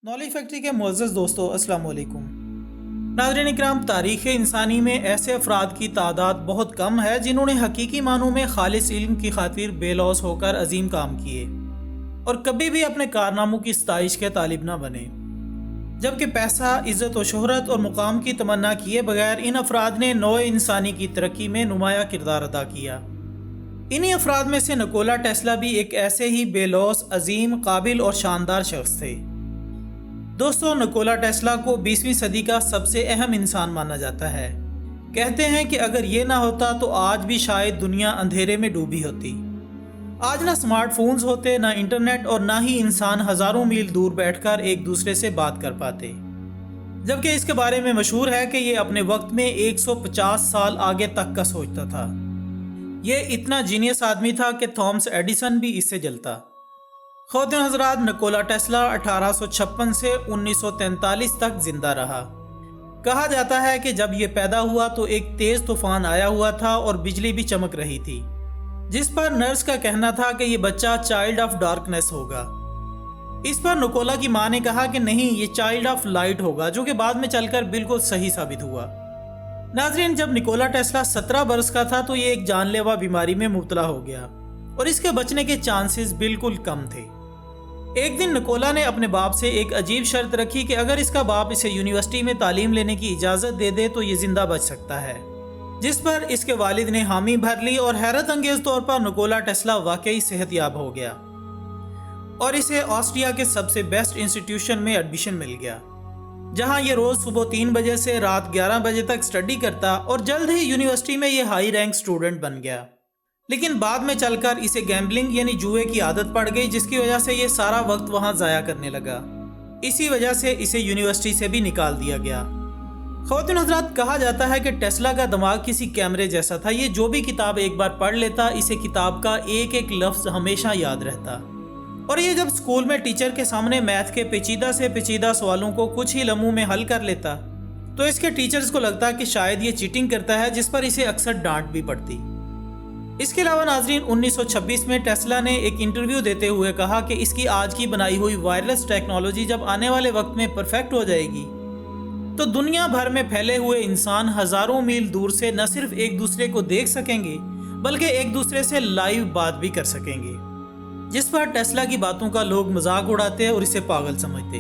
Knowledge factory के मुअज़्ज़ज़ दोस्तों, अस्सलाम वालेकुम। नाज़रीन इकराम, तारीख़ इंसानी में ऐसे अफराद की तादाद बहुत कम है जिन्होंने हकीकी मानों में खालिस इल्म की खातिर बेलौस होकर अजीम काम किए और कभी भी अपने कारनामों की सताइश के तालिब न बने, जबकि पैसा, इज़्ज़त व शोहरत और मुकाम की तमन्ना किए बगैर इन अफराद ने नौए इंसानी की तरक्की में नुमाया किरदार अदा किया। इन्हीं अफराद में से निकोला टेस्ला भी एक ऐसे ही बेलौस, अजीम, काबिल और शानदार शख्स थे। दोस्तों, निकोला टेस्ला को 20वीं सदी का सबसे अहम इंसान माना जाता है। कहते हैं कि अगर ये ना होता तो आज भी शायद दुनिया अंधेरे में डूबी होती। आज ना स्मार्टफोन्स होते, ना इंटरनेट और ना ही इंसान हज़ारों मील दूर बैठकर एक दूसरे से बात कर पाते। जबकि इसके बारे में मशहूर है कि ये अपने वक्त में 150 साल आगे तक का सोचता था। ये इतना जीनियस आदमी था कि थॉमस एडिसन भी इससे जलता। ख़वातीन हज़रात, निकोला टेस्ला 1856 से 1943 तक जिंदा रहा। कहा जाता है कि जब ये पैदा हुआ तो एक तेज़ तूफान आया हुआ था और बिजली भी चमक रही थी, जिस पर नर्स का कहना था कि ये बच्चा चाइल्ड ऑफ डार्कनेस होगा। इस पर निकोला की माँ ने कहा कि नहीं, ये चाइल्ड ऑफ लाइट होगा, जो कि बाद में चलकर बिल्कुल सही साबित हुआ। नाज़रीन, जब निकोला टेस्ला 17 बरस का था तो ये एक जानलेवा बीमारी में मुब्तला हो गया और इसके बचने के चांसेस बिल्कुल कम थे। एक दिन निकोला ने अपने बाप से एक अजीब शर्त रखी कि अगर इसका बाप इसे यूनिवर्सिटी में तालीम लेने की इजाज़त दे दे तो ये ज़िंदा बच सकता है, जिस पर इसके वालिद ने हामी भर ली और हैरत अंगेज़ तौर पर निकोला टेस्ला वाकई सेहतयाब हो गया और इसे ऑस्ट्रिया के सबसे बेस्ट इंस्टीट्यूशन में एडमिशन मिल गया, जहां ये रोज़ सुबह 3 बजे से रात 11 बजे तक स्टडी करता और जल्द ही यूनिवर्सिटी में ये हाई रैंक स्टूडेंट बन गया। लेकिन बाद में चलकर इसे गैम्बलिंग यानी जुए की आदत पड़ गई, जिसकी वजह से ये सारा वक्त वहां ज़ाया करने लगा। इसी वजह से इसे यूनिवर्सिटी से भी निकाल दिया गया। ख़वातीन हज़रात, कहा जाता है कि टेस्ला का दिमाग किसी कैमरे जैसा था। ये जो भी किताब एक बार पढ़ लेता, इसे किताब का एक एक लफ्ज़ हमेशा याद रहता। और ये जब स्कूल में टीचर के सामने मैथ के पेचीदा से पेचीदा सवालों को कुछ ही लम्हों में हल कर लेता तो इसके टीचर्स को लगता कि शायद ये चीटिंग करता है, जिस पर इसे अक्सर डांट भी पड़ती। इसके अलावा नाजरीन, 1926 में टेस्ला ने एक इंटरव्यू देते हुए कहा कि इसकी आज की बनाई हुई वायरलेस टेक्नोलॉजी जब आने वाले वक्त में परफेक्ट हो जाएगी तो दुनिया भर में फैले हुए इंसान हज़ारों मील दूर से न सिर्फ एक दूसरे को देख सकेंगे बल्कि एक दूसरे से लाइव बात भी कर सकेंगे, जिस पर टेस्ला की बातों का लोग मजाक उड़ाते और इसे पागल समझते।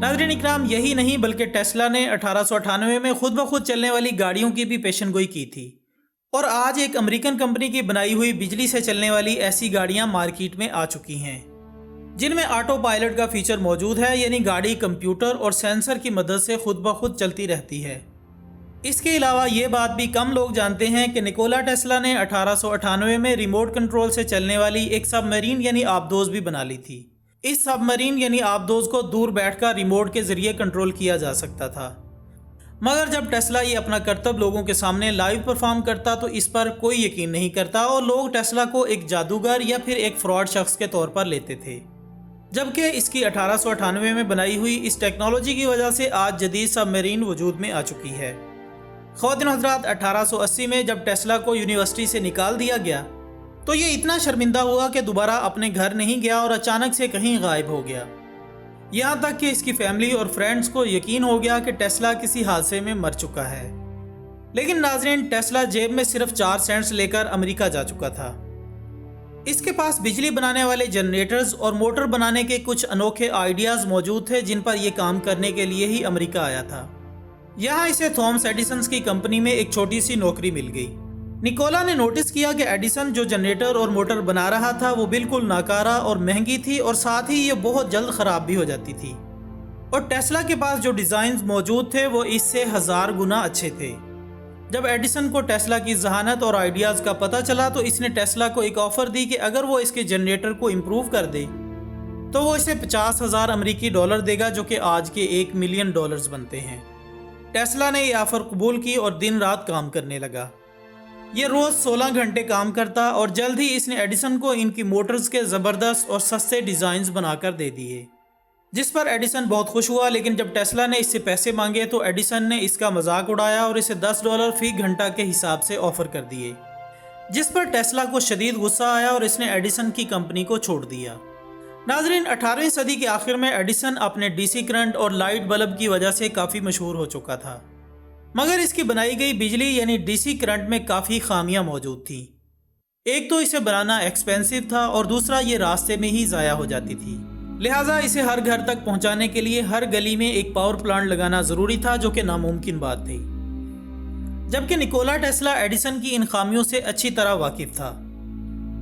नाज़रीन इकराम, यही नहीं बल्कि टेस्ला ने 1898 में खुद ब खुद चलने वाली गाड़ियों की भी पेशनगोई की थी और आज एक अमेरिकन कंपनी की बनाई हुई बिजली से चलने वाली ऐसी गाड़ियां मार्केट में आ चुकी हैं, जिनमें ऑटो पायलट का फीचर मौजूद है, यानी गाड़ी कंप्यूटर और सेंसर की मदद से खुद ब खुद चलती रहती है। इसके अलावा ये बात भी कम लोग जानते हैं कि निकोला टेस्ला ने 1898 में रिमोट कंट्रोल से चलने वाली एक सबमरीन यानी आबदोज भी बना ली थी। इस सबमरीन यानी आबदोज को दूर बैठकर रिमोट के जरिए कंट्रोल किया जा सकता था। मगर जब टेस्ला ये अपना करतब लोगों के सामने लाइव परफॉर्म करता तो इस पर कोई यकीन नहीं करता और लोग टेस्ला को एक जादूगर या फिर एक फ्रॉड शख्स के तौर पर लेते थे, जबकि इसकी 1898 में बनाई हुई इस टेक्नोलॉजी की वजह से आज जदीद सबमरीन वजूद में आ चुकी है। ख़वातीन हज़रात, 1880 में जब टेस्ला को यूनिवर्सिटी से निकाल दिया गया तो ये इतना शर्मिंदा हुआ कि दोबारा अपने घर नहीं गया और अचानक से कहीं गायब हो गया। यहाँ तक कि इसकी फैमिली और फ्रेंड्स को यकीन हो गया कि टेस्ला किसी हादसे में मर चुका है। लेकिन नाज़रीन, टेस्ला जेब में सिर्फ 4 सेंट्स लेकर अमेरिका जा चुका था। इसके पास बिजली बनाने वाले जनरेटर्स और मोटर बनाने के कुछ अनोखे आइडियाज़ मौजूद थे, जिन पर यह काम करने के लिए ही अमेरिका आया था। यहाँ इसे थॉमस एडिसन की कंपनी में एक छोटी सी नौकरी मिल गई। निकोला ने नोटिस किया कि एडिसन जो जनरेटर और मोटर बना रहा था वो बिल्कुल नाकारा और महंगी थी और साथ ही ये बहुत जल्द ख़राब भी हो जाती थी, और टेस्ला के पास जो डिज़ाइंस मौजूद थे वो इससे 1000 गुना अच्छे थे। जब एडिसन को टेस्ला की जहानत और आइडियाज़ का पता चला तो इसने टेस्ला को एक ऑफ़र दी कि अगर वो इसके जनरेटर को इम्प्रूव कर दे तो वो इसे 50,000 अमेरिकी डॉलर देगा, जो कि आज के $1 मिलियन बनते हैं। टेस्ला ने यह ऑफ़र कबूल की और दिन रात काम करने लगा। ये रोज़ 16 घंटे काम करता और जल्द ही इसने एडिसन को इनकी मोटर्स के ज़बरदस्त और सस्ते डिज़ाइंस बनाकर दे दिए, जिस पर एडिसन बहुत खुश हुआ। लेकिन जब टेस्ला ने इससे पैसे मांगे तो एडिसन ने इसका मजाक उड़ाया और इसे $10 फी घंटा के हिसाब से ऑफ़र कर दिए, जिस पर टेस्ला को शदीद गुस्सा आया और इसने एडिसन की कंपनी को छोड़ दिया। नाजरीन, 18वीं सदी के आखिर में एडिसन अपने डीसी करंट और लाइट बल्ब की वजह से काफ़ी मशहूर हो चुका था, मगर इसकी बनाई गई बिजली यानी डीसी करंट में काफ़ी खामियां मौजूद थी। एक तो इसे बनाना एक्सपेंसिव था और दूसरा ये रास्ते में ही ज़ाया हो जाती थी। लिहाजा इसे हर घर तक पहुंचाने के लिए हर गली में एक पावर प्लांट लगाना ज़रूरी था, जो कि नामुमकिन बात थी। जबकि निकोला टेस्ला एडिसन की इन खामियों से अच्छी तरह वाकिफ था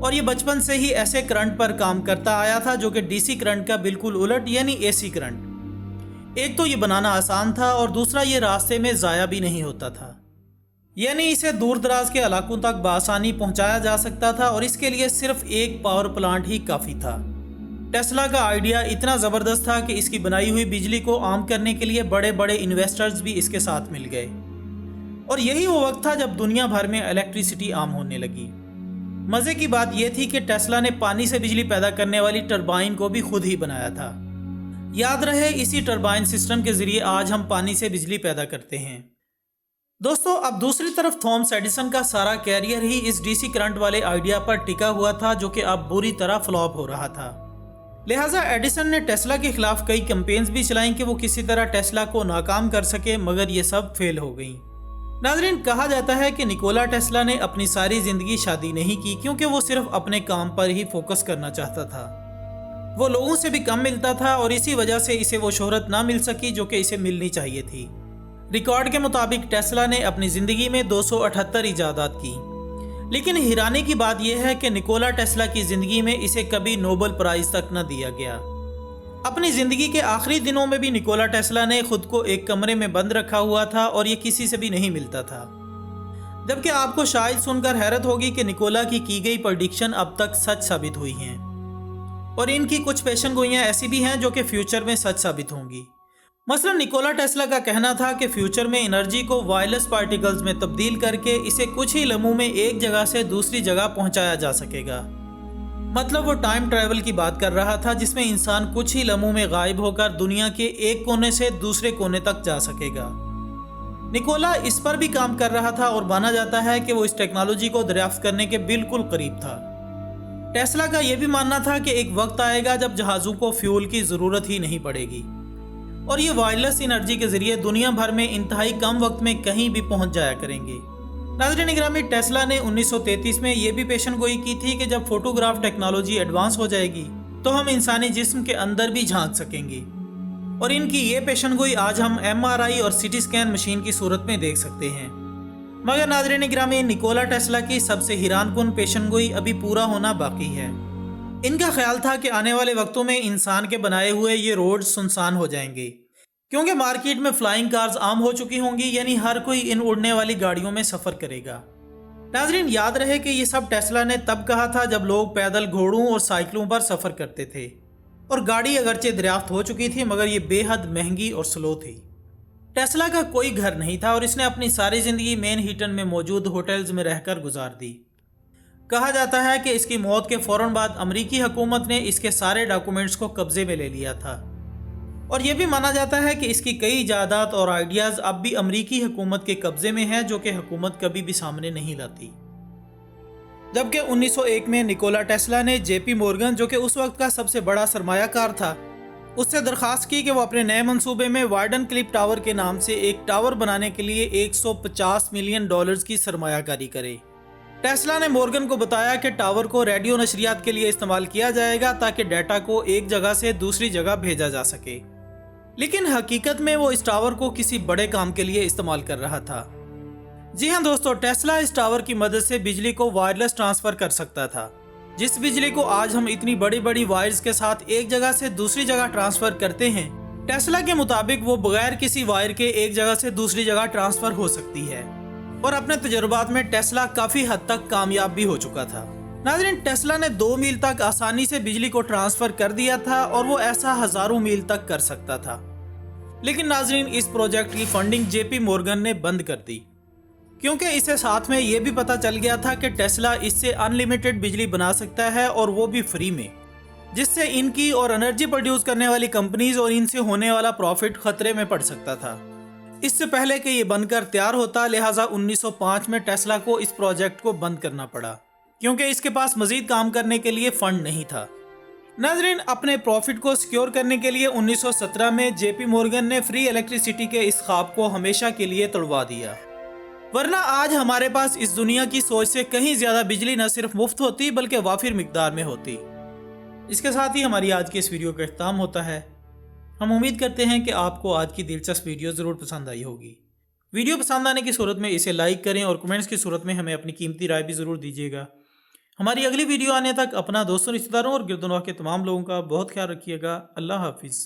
और ये बचपन से ही ऐसे करंट पर काम करता आया था जो कि डीसी करंट का बिल्कुल उलट यानी एसी करंट। एक तो ये बनाना आसान था और दूसरा ये रास्ते में ज़ाया भी नहीं होता था, यानी इसे दूर दराज के इलाकों तक बआसानी पहुंचाया जा सकता था और इसके लिए सिर्फ एक पावर प्लांट ही काफ़ी था। टेस्ला का आइडिया इतना ज़बरदस्त था कि इसकी बनाई हुई बिजली को आम करने के लिए बड़े बड़े इन्वेस्टर्स भी इसके साथ मिल गए और यही वो वक्त था जब दुनिया भर में इलेक्ट्रिसिटी आम होने लगी। मज़े की बात यह थी कि टेस्ला ने पानी से बिजली पैदा करने वाली टरबाइन को भी खुद ही बनाया था। याद रहे, इसी टरबाइन सिस्टम के ज़रिए आज हम पानी से बिजली पैदा करते हैं। दोस्तों, अब दूसरी तरफ थॉमस एडिसन का सारा कैरियर ही इस डीसी करंट वाले आइडिया पर टिका हुआ था, जो कि अब बुरी तरह फ्लॉप हो रहा था। लिहाजा एडिसन ने टेस्ला के खिलाफ कई कैंपेन्स भी चलाई कि वो किसी तरह टेस्ला को नाकाम कर सके, मगर ये सब फेल हो गई। नाज़रीन, कहा जाता है कि निकोला टेस्ला ने अपनी सारी ज़िंदगी शादी नहीं की, क्योंकि वो सिर्फ अपने काम पर ही फोकस करना चाहता था। वो लोगों से भी कम मिलता था और इसी वजह से इसे वो शोहरत ना मिल सकी जो कि इसे मिलनी चाहिए थी। रिकॉर्ड के मुताबिक टेस्ला ने अपनी ज़िंदगी में 278 इजादात की, लेकिन हैरानी की बात यह है कि निकोला टेस्ला की ज़िंदगी में इसे कभी नोबेल प्राइज़ तक न दिया गया। अपनी ज़िंदगी के आखिरी दिनों में भी निकोला टेस्ला ने खुद को एक कमरे में बंद रखा हुआ था और ये किसी से भी नहीं मिलता था। जबकि आपको शायद सुनकर हैरत होगी कि निकोला की गई प्रेडिक्शन अब तक सच साबित हुई हैं और इनकी कुछ पेशन गोइयाँ ऐसी भी हैं जो कि फ्यूचर में सच साबित होंगी। मसलन निकोला टेस्ला का कहना था कि फ्यूचर में एनर्जी को वायरलेस पार्टिकल्स में तब्दील करके इसे कुछ ही लम्हों में एक जगह से दूसरी जगह पहुंचाया जा सकेगा। मतलब वो टाइम ट्रैवल की बात कर रहा था, जिसमें इंसान कुछ ही लम्हों में गायब होकर दुनिया के एक कोने से दूसरे कोने तक जा सकेगा। निकोला इस पर भी काम कर रहा था और माना जाता है कि वो इस टेक्नोलॉजी को दरियाफ्त करने के बिल्कुल करीब था। टेस्ला का यह भी मानना था कि एक वक्त आएगा जब जहाज़ों को फ्यूल की ज़रूरत ही नहीं पड़ेगी और ये वायरलेस एनर्जी के ज़रिए दुनिया भर में इंतहाई कम वक्त में कहीं भी पहुंच जाया करेंगे। नाज़रीन गिरामी, टेस्ला ने 1933 में यह भी पेशन गोई की थी कि जब फोटोग्राफ टेक्नोलॉजी एडवांस हो जाएगी तो हम इंसानी जिस्म के अंदर भी झांक सकेंगे और इनकी ये पेशन गोई आज हम MRI और CT स्कैन मशीन की सूरत में देख सकते हैं। मगर नाज़रीन गिरामी, निकोला टेस्ला की सबसे हैरानकुन पेशन गोई अभी पूरा होना बाकी है। इनका ख्याल था कि आने वाले वक्तों में इंसान के बनाए हुए ये रोड सुनसान हो जाएंगे, क्योंकि मार्केट में फ्लाइंग कार्स आम हो चुकी होंगी, यानी हर कोई इन उड़ने वाली गाड़ियों में सफ़र करेगा। नाज़रीन, याद रहे कि ये सब टेस्ला ने तब कहा था जब लोग पैदल घोड़ों और साइकिलों पर सफ़र करते थे और गाड़ी अगरचे दरियाफ्त हो चुकी थी, मगर ये बेहद महंगी और स्लो थी। टेस्ला का कोई घर नहीं था और इसने अपनी सारी ज़िंदगी मैनहट्टन में मौजूद होटल्स में रहकर गुजार दी। कहा जाता है कि इसकी मौत के फ़ौरन बाद अमरीकी हुकूमत ने इसके सारे डॉक्यूमेंट्स को कब्ज़े में ले लिया था और यह भी माना जाता है कि इसकी कई इजादात और आइडियाज़ अब भी अमरीकी हुकूमत के कब्ज़े में हैं, जो कि हुकूमत कभी भी सामने नहीं लाती। जबकि 1901 में निकोला टेस्ला ने JP मॉर्गन, जो कि उस वक्त का सबसे बड़ा सरमायाकार था, उससे दरख्वास्त की कि वो अपने नए मंसूबे में वार्डन क्लिफ टावर के नाम से एक टावर बनाने के लिए $150 मिलियन की सरमायाकारी करे। टेस्ला ने मॉर्गन को बताया कि टावर को रेडियो नशरियात के लिए इस्तेमाल किया जाएगा ताकि डाटा को एक जगह से दूसरी जगह भेजा जा सके, लेकिन हकीकत में वो इस टावर को किसी बड़े काम के लिए इस्तेमाल कर रहा था। जी हाँ दोस्तों, टेस्ला इस टावर की मदद से बिजली को वायरलेस ट्रांसफ़र कर सकता था, जिस बिजली को आज हम इतनी बड़ी बड़ी वायर्स के साथ एक जगह से दूसरी जगह ट्रांसफ़र करते हैं। टेस्ला के मुताबिक वो बगैर किसी वायर के एक जगह से दूसरी जगह ट्रांसफ़र हो सकती है और अपने तजुर्बात में टेस्ला काफ़ी हद तक कामयाब भी हो चुका था। नाज़रीन, टेस्ला ने 2 मील तक आसानी से बिजली को ट्रांसफ़र कर दिया था और वो ऐसा हज़ारों मील तक कर सकता था। लेकिन नाज़रीन, इस प्रोजेक्ट की फंडिंग JP मॉर्गन ने बंद कर दी, क्योंकि इसे साथ में ये भी पता चल गया था कि टेस्ला इससे अनलिमिटेड बिजली बना सकता है और वो भी फ्री में, जिससे इनकी और एनर्जी प्रोड्यूस करने वाली कंपनीज और इनसे होने वाला प्रॉफिट खतरे में पड़ सकता था। इससे पहले कि ये बनकर तैयार होता, लिहाजा 1905 में टेस्ला को इस प्रोजेक्ट को बंद करना पड़ा, क्योंकि इसके पास मजीद काम करने के लिए फंड नहीं था। नाज़रीन, अपने प्रॉफिट को सिक्योर करने के लिए 1917 में जेपी मॉर्गन ने फ्री इलेक्ट्रिसिटी के इस ख्वाब को हमेशा के लिए तोड़वा दिया। वरना आज हमारे पास इस दुनिया की सोच से कहीं ज़्यादा बिजली न सिर्फ मुफ्त होती बल्कि वाफिर मिकदार में होती। इसके साथ ही हमारी आज की इस वीडियो का इख्तिताम होता है। हम उम्मीद करते हैं कि आपको आज की दिलचस्प वीडियो ज़रूर पसंद आई होगी। वीडियो पसंद आने की सूरत में इसे लाइक करें और कमेंट्स की सूरत में हमें अपनी कीमती राय भी ज़रूर दीजिएगा। हमारी अगली वीडियो आने तक अपना दोस्तों, रिश्तेदारों और गिरदनवाह के तमाम लोगों का बहुत ख्याल रखिएगा। अल्लाह हाफिज़।